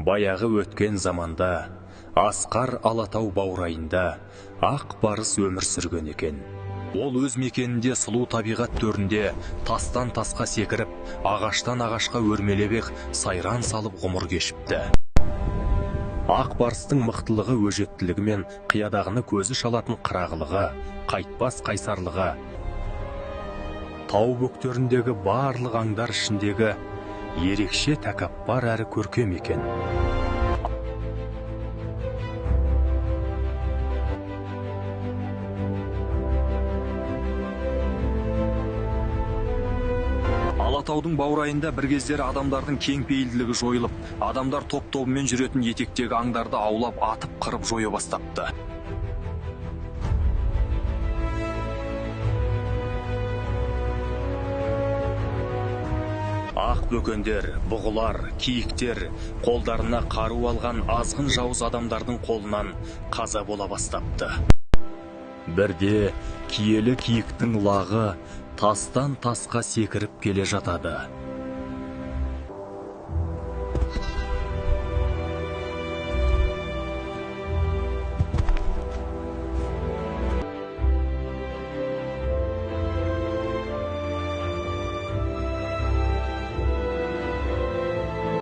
Баяғы өткен заманда, асқар Алатау баурайында ақ барыс өмір сүрген екен. Ол өз мекенінде сұлу табиғат төрінде тастан тасқа секіріп, ағаштан ағашқа өрмелебек сайран салып ғұмыр кешіпті. Ақ барыстың мықтылығы өжеттілігі мен қиядағыны көзі шалатын қырағылығы, қайтпас қайсарлығы, тау бөктеріндегі барлық аңдар ішіндегі ерекше тәкаппар әрі көркем екен. Алатаудың баурайында бір кездері адамдардың кеңпейілділігі жойылып, адамдар топ-тобымен жүретін етектегі аңдарды аулап, атып, қырып жоя бастапты. Ақ бөкендер, бұғылар, киіктер қолдарына қару алған азғын жауыз адамдардың қолынан қаза бола бастапты. Бірде киелі киіктің лағы тастан тасқа секіріп келе жатады.